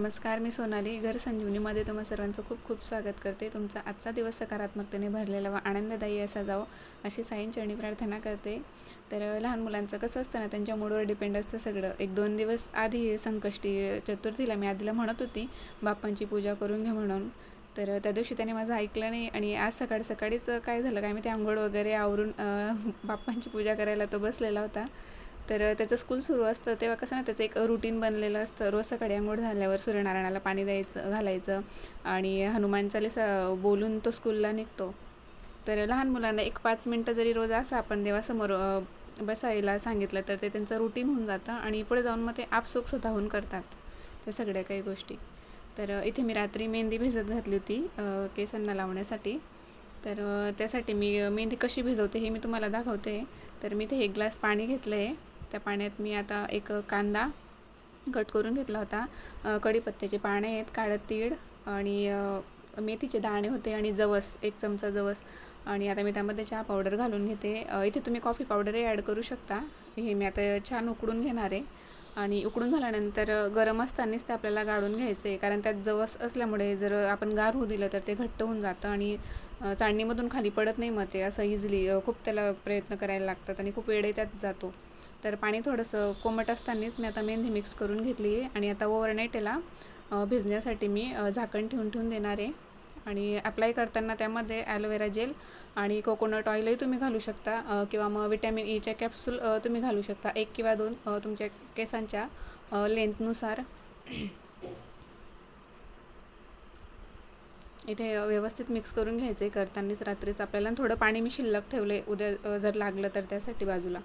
नमस्कार, मी सोनाली घर संजीवनीमध्ये तुम्हा सर्वांचं खूप खूप स्वागत करते। तुमचा आजचा दिवस सकारात्मकतेने भरलेला व आनंददायी असा जावो अशी साईंचरणी प्रार्थना करते। तर लहान मुलांचं कसं असतं ना, त्यांच्या मूडवर डिपेंड असतं सगळं। एक दोन दिवस आधी संकष्टी चतुर्थीला मी आधीला म्हणत होती बाप्पांची पूजा करून घे म्हणून, तर त्या दिवशी त्याने माझं ऐकलं नाही आणि आज सकाळीच काय झालं काय मी ते आंघोळ वगैरे आवरून बाप्पांची पूजा करायला तो बसलेला होता। तर त्याचं स्कूल सुरू असतं तेव्हा कसं ना, त्याचं एक रुटीन बनलेलं असतं। रोज सकाळी अंघोळ झाल्यावर सूर्यनारायणाला पाणी घालायचं आणि हनुमान चालीसा बोलून तो स्कूलला निघतो। तर लहान मुलांना एक 5 मिनटं जरी रोज असं आपण देवासमोर बसायला सांगितलं तर ते त्यांचं रुटीन होऊन जातं आणि पुढे जाऊन मग ते आपसूक स्वतःहून करतात त्या सगळ्या काही गोष्टी। तर इथे मी रात्री मेहंदी भिजत घातली होती केसांना लावण्यासाठी। तर त्यासाठी मी मेहंदी कशी भिजवते हे मी तुम्हाला दाखवते। तर मी इथे 1 ग्लास पाणी घेतलं आहे। त्या पाण्यात मी आता एक कांदा कट करून घेतला होता, कढीपत्त्याचे पाने आहेत, काळं तीळ आणि मेथीचे दाणे होते आणि जवस 1 चमचा जवस आणि आता मी त्यामध्ये चहा पावडर घालून घेते। इथे तुम्ही कॉफी पावडरही ॲड करू शकता। हे मी आता छान उकळून घेणार आहे आणि उकळून झाल्यानंतर गरम असतानाच ते आपल्याला गाळून घ्यायचं आहे, कारण त्यात जवस असल्यामुळे जर आपण गार होऊ दिलं तर ते घट्ट होऊन जातं आणि चाळणीमधून खाली पडत नाही। मग ते असं इझिली खूप त्याला प्रयत्न करायला लागतात आणि खूप वेळ त्यात जातो। तर पाणी थोडंसं कोमट असतानाच मी आता मेहंदी मिक्स करून घेतली आहे आणि आता ओव्हरनाईट याला भिजण्यासाठी मी झाकण ठेवून देणार आहे। आणि अप्लाय करताना त्यामध्ये ॲलोवेरा जेल आणि कोकोनट ऑइलही तुम्ही घालू शकता किंवा मग विटॅमिन ईच्या कॅप्सूल तुम्ही घालू शकता, 1 किंवा 2 तुमच्या केसांच्या लेंथनुसार। इथे व्यवस्थित मिक्स करून घ्यायचं आहे करतानाच रात्रीच आपल्याला। थोडं पाणी मी शिल्लक ठेवले उद्या जर लागलं तर त्यासाठी बाजूला।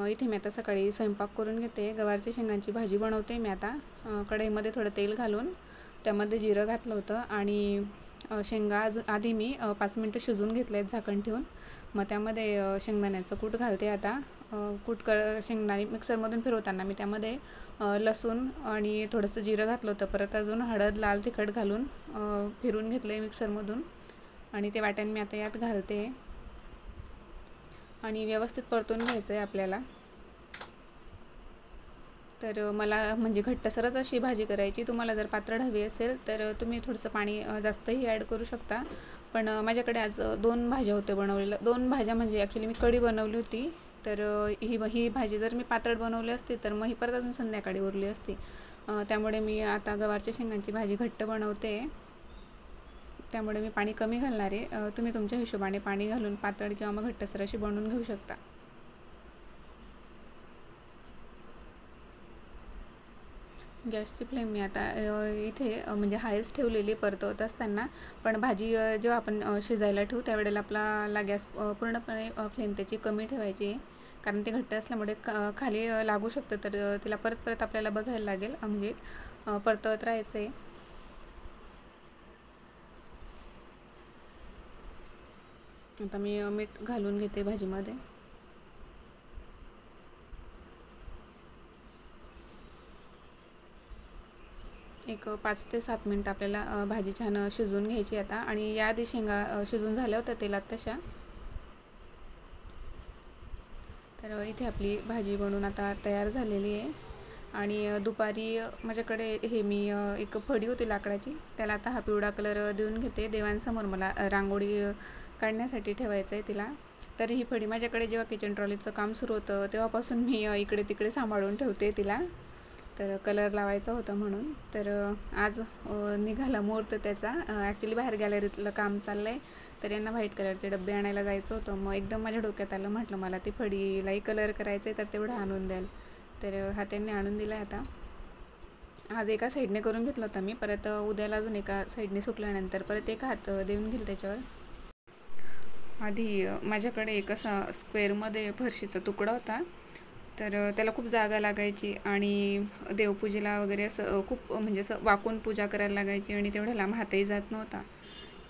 इथे मी आता सकाळी स्वयंपाक करून घेते, गवारच्या शेंगांची भाजी बनवते मी आता। कढईमध्ये थोडं तेल घालून त्यामध्ये जिरं घातलं होतं आणि शेंगा आधी मी 5 मिनटं शिजवून घेतले आहेत झाकण ठेवून। मग त्यामध्ये शेंगदाण्याचं कूट घालते आता। शेंगदाणे मिक्सरमधून फिरवताना मी त्यामध्ये लसूण आणि थोडंसं जिरं घातलं होतं, परत अजून हळद लाल तिखट घालून फिरून घेतलं आहे मिक्सरमधून आणि ते वाटण मी आता यात घालते आणि व्यवस्थित परतून घ्यायचं आहे आपल्याला। तर मला म्हणजे घट्टसरच अशी भाजी करायची, तुम्हाला जर पातळ हवी असेल तर तुम्ही थोडंसं पाणी जास्तही ॲड करू शकता। पण माझ्याकडे आज 2 भाज्या होत्या बनवलेल्या, 2 भाज्या म्हणजे ॲक्च्युली मी कढी बनवली होती। तर ही भाजी जर मी पातळ बनवली असती तर मग ही परत अजून संध्याकाळी उरली असती। त्यामुळे मी आता गवारच्या शेंगांची भाजी घट्ट बनवते, त्यामुळे मी पाणी कमी घालणार आहे। तुम्ही तुमच्या हिशोबाने पाणी घालून पातळ किंवा मग घट्टसर अशी बनवून घेऊ शकता। गॅसची फ्लेम मी आता इथे म्हणजे हायच ठेवलेली परतवत असताना, पण भाजी जेव्हा आपण शिजायला ठेवू त्यावेळेला आपला गॅस पूर्णपणे फ्लेम त्याची कमी ठेवायची आहे, कारण ते घट्ट असल्यामुळे खाली लागू शकतं। तर तिला परत आपल्याला बघायला लागेल, म्हणजे परतवत राहायचं आहे। आता मी मीठ घालून घेते भाजीमध्ये। एक 5 ते 7 मिनटं आपल्याला भाजी छान शिजवून घ्यायची आता। आणि याआधी शेंगा शिजून झाल्या होत्या तेलात तशा। तर इथे आपली भाजी बनवून आता तयार झालेली आहे आणि दुपारी माझ्याकडे हे मी एक फळी होती लाकडाची, त्याला आता हा पिवळा कलर देऊन घेते। देवांसमोर मला रांगोळी काढण्यासाठी ठेवायचं आहे तिला। तर ही फळी माझ्याकडे जेव्हा किचन ट्रॉलीचं काम सुरू होतं तेव्हापासून मी इकडे तिकडे सांभाळून ठेवते तिला, तर कलर लावायचा होता म्हणून। तर आज निघाला मुहूर्त त्याचा। ॲक्च्युली बाहेर गॅलरीतलं काम चाललं आहे, तर यांना व्हाईट कलरचे डबे आणायला जायचं होतं। मग एकदम माझ्या डोक्यात आलं, म्हटलं मला ती फळीलाही कलर करायचं आहे तर तेवढं आणून द्याल। तर हा त्यांनी आणून दिला आहे आता। आज एका साईडने करून घेतला होता मी, परत उद्याला अजून एका साईडने सुकल्यानंतर परत एक हात देऊन घेईल त्याच्यावर। आधी माझ्याकडे एक असा स्क्वेअरमध्ये फरशीचा तुकडा होता, तर त्याला खूप जागा लागायची आणि देवपूजेला वगैरे असं खूप म्हणजे असं वाकून पूजा करायला लागायची आणि तेवढ्या लांब हातही जात नव्हता।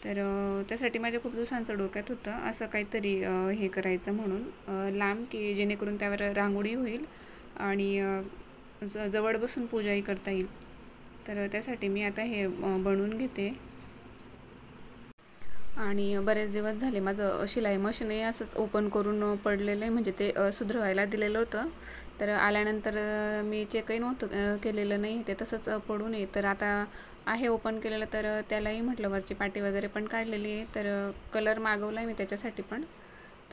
तर त्यासाठी माझ्या खूप दिवसांचं डोक्यात होतं असं काहीतरी हे करायचं म्हणून लांब, की जेणेकरून त्यावर रांगोळी होईल आणि जवळ बसून पूजाही करता येईल। तर त्यासाठी मी आता हे बनवून घेते। आणि बरेच दिवस झाले माझं शिलाई मशीनही असंच ओपन करून पडलेलं आहे, म्हणजे ते सुधरवायला दिलेलं होतं. तर आल्यानंतर मी चेकही नव्हतं केलेलं, नाही ते तसंच पडू नये. तर आता आहे ओपन केलेलं, तर त्यालाही म्हटलं वरची पाटी वगैरे पण काढलेली आहे. तर कलर मागवला आहे मी त्याच्यासाठी पण,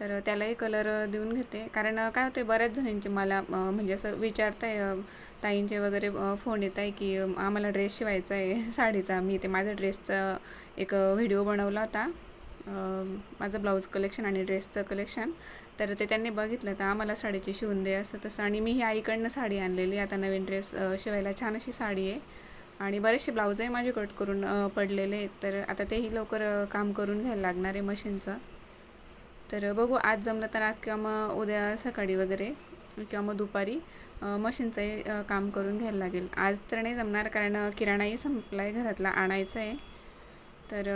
तर त्यालाही कलर देऊन घेते. कारण काय होते, बऱ्याच जणांचे मला म्हणजे असं विचारताय, ताईंचे वगैरे फोन येत आहे की आम्हाला ड्रेस शिवायचा आहे साडीचा. मी ते माझ्या ड्रेसचा एक व्हिडिओ बनवला होता, माझं ब्लाऊज कलेक्शन आणि ड्रेसचं कलेक्शन. तर ते त्यांनी बघितलं, तर आम्हाला साडीची शिवून दे असं तसं. आणि मी ही आईकडनं साडी आणलेली, आता नवीन ड्रेस शिवायला छान अशी साडी आहे. आणि बरेचसे ब्लाऊजही माझे कट करून पडलेले आहेत. तर आता तेही लवकर काम करून घ्यायला लागणार आहे मशीनचं. तर बघू, आज जमलं तर आज, किंवा मग उद्या सकाळी वगैरे, किंवा मग दुपारी मशीनचंही काम करून घ्यायला लागेल. आज तर नाही जमणार, कारण किराणाही संपला आहे घरातला, आणायचं आहे. तर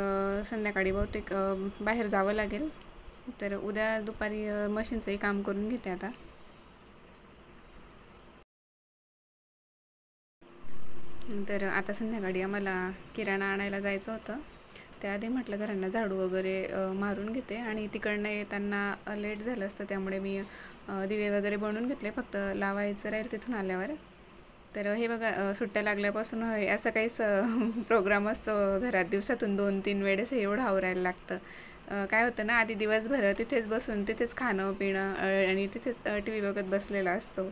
संध्याकाळी बहुतेक बाहेर जावं लागेल. तर उद्या दुपारी मशीनचंही काम करून घेते आता. तर आता संध्याकाळी आम्हाला किराणा आणायला जायचं होतं. त्याआधी म्हटलं घरांना झाडू वगैरे मारून घेते. आणि तिकडनं येताना लेट झालं असतं, त्यामुळे मी दिवे वगैरे बनवून घेतले, फक्त लावायचं राहील तिथून आल्यावर. तर हे बघा, सुट्ट्या लागल्यापासून असं काहीच प्रोग्राम असतो घरात, दिवसातून 2-3 वेळेस एवढं आवरायला लागतं. काय होतं ना, आधी दिवसभर तिथेच बसून तिथेच खाणं पिणं आणि तिथेच टी व्ही बघत बसलेला असतो.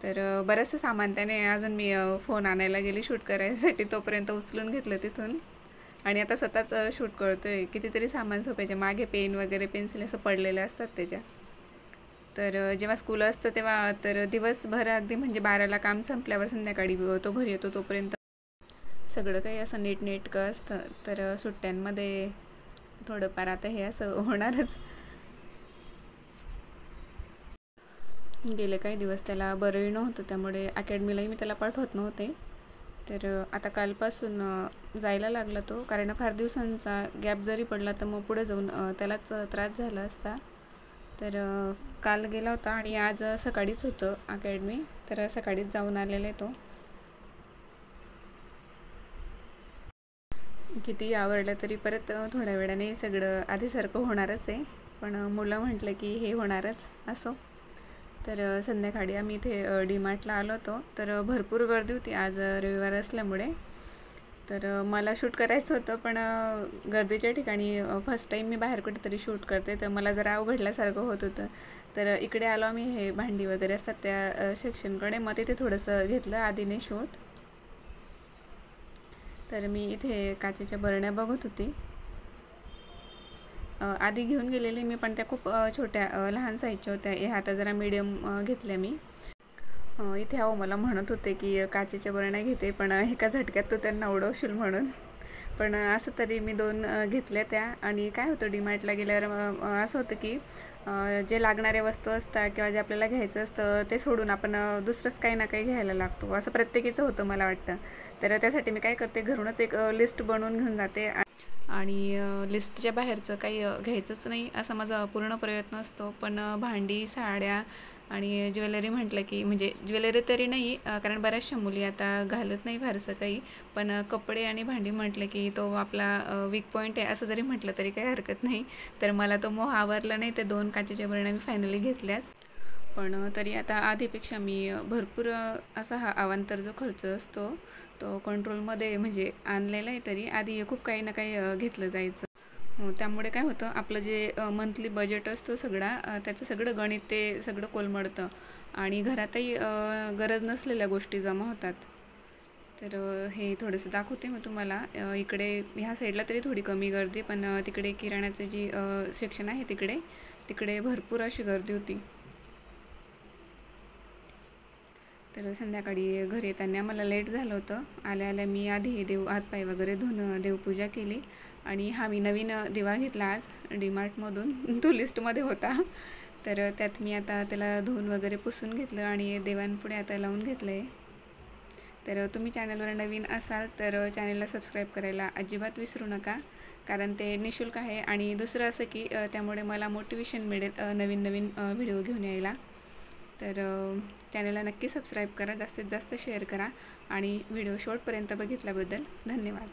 तर बरंचसं सामान त्याने, अजून मी फोन आणायला गेली शूट करायसाठी, तोपर्यंत उचलून घेतलं तिथून. आणि आता स्वतःच शूट करतो आहे. कितीतरी सामान झोपायचे मागे, पेन वगैरे पेन्सिल असं पडलेले असतात त्याच्या. तर जेव्हा स्कूल असतं तेव्हा तर दिवसभर अगदी, म्हणजे 12ला काम संपल्यावर संध्याकाळी तो घरी येतो, तोपर्यंत सगळं काही असं नीटनेटकं असतं. तर सुट्ट्यांमध्ये थोडंफार आता हे असं होणारच. गेले काही दिवस त्याला बरंही नव्हतं, त्यामुळे अकॅडमीलाही मी त्याला पाठवत नव्हते. तर आता कालपासून जायला लागला तो, कारण फार दिवसांचा गॅप जरी पडला तर मग पुढे जाऊन त्यालाच त्रास झाला असता. तर काल गेला होता आणि आज सकाळीच होतं अकॅडमी, तर सकाळीच जाऊन आलेला तो. किती आवडलं तरी परत थोड्या वेळाने सगळं आधीसारखं होणारच आहे. पण मुलं म्हटलं की हे होणारच असो. तर संध्याकाळी आम्ही इथे डीमार्टला आलो होतो. तर भरपूर गर्दी होती आज, रविवार असल्यामुळे. तर मला शूट करायचं होतं, पण गर्दीच्या ठिकाणी फर्स्ट टाईम मी बाहेर कुठेतरी शूट करते, तर मला जरा अवघडल्यासारखं होत होतं. तर इकडे आलो आम्ही, हे भांडी वगैरे असतात त्या सेक्शनकडे, मग तिथे थोडंसं घेतलं आधीने शूट. तर मी इथे काचेच्या बरण्या बघत होती. आधी घेऊन गेलेली मी, पण त्या खूप छोट्या लहान साईजच्या होत्या. हे आता जरा मीडियम घेतल्या मी. इथे मला म्हणत होते की काचेच्या बरण्या घेते, पण एका झटक्यात तू त्यांना उडवशील म्हणून. पण असं तरी मी 2 घेतल्या त्या. आणि काय होतं, डीमार्टला गेल्यावर असं होतं की जे लागणाऱ्या वस्तू असतात किंवा जे आपल्याला घ्यायचं असतं ते सोडून आपण दुसरंच काही ना काही घ्यायला लागतो, असं प्रत्येकीचं होतं मला वाटतं. तर त्यासाठी मी काय करते, घरूनच एक लिस्ट बनवून घेऊन जाते. आणि लिस्टच्या बाहेरचं काही घ्यायचंच नाही, असा माझा पूर्ण प्रयत्न असतो. पण भांडी, साड्या आणि ज्वेलरी म्हटलं की, म्हणजे ज्वेलरी तरी नाही, कारण बऱ्याचशा मुली आता घालत नाही फारसं काही, पण कपडे आणि भांडी म्हटलं की तो आपला वीक पॉईंट आहे, असं जरी म्हटलं तरी काही हरकत नाही. तर मला तो मोह आवरला नाही, ते 2 काचेच्या बरण्या मी फायनली घेतल्याच. पण तरी आता आधीपेक्षा मी भरपूर असा हा अवांतर जो खर्च असतो तो कंट्रोलमध्ये म्हणजे आणलेला आहे. तरी आधी खूप काही ना काही घेतलं जायचं. त्यामुळे काय होतं, आपलं जे मंथली बजेट असतो सगळा, त्याचं सगळं गणित ते सगळं कोलमडतं. आणि घरातही गरज नसलेल्या गोष्टी जमा होतात. तर हे थोडंसं दाखवते मी तुम्हाला. इकडे ह्या साईडला तरी थोडी कमी गर्दी, पण तिकडे किराण्याचं जी सेक्शन आहे तिकडे तिकडे भरपूर अशी गर्दी होती. तर संध्याकाळी घरी येताना मला लेट झालं होतं. आल्या आल्या मी आधी हातपाय वगैरे धुवून देवपूजा केली. आणि हा मी नवीन दिवा घेतला आज डीमार्टमधून, तो लिस्टमध्ये होता. तर त्यात मी आता त्याला धुवून वगैरे पुसून घेतलं आणि देवांपुढे आता लावून घेतलं आहे. तर तुम्ही चॅनलवर नवीन असाल तर चॅनलला सबस्क्राईब करायला अजिबात विसरू नका, कारण ते निःशुल्क आहे. आणि दुसरं असं की त्यामुळे मला मोटिवेशन मिळेल नवीन नवीन व्हिडिओ घेऊन यायला. तर चॅनलला नक्की सबस्क्राईब करा, जास्तीत जास्त शेअर करा. आणि व्हिडिओ शेवटपर्यंत बघितल्याबद्दल धन्यवाद.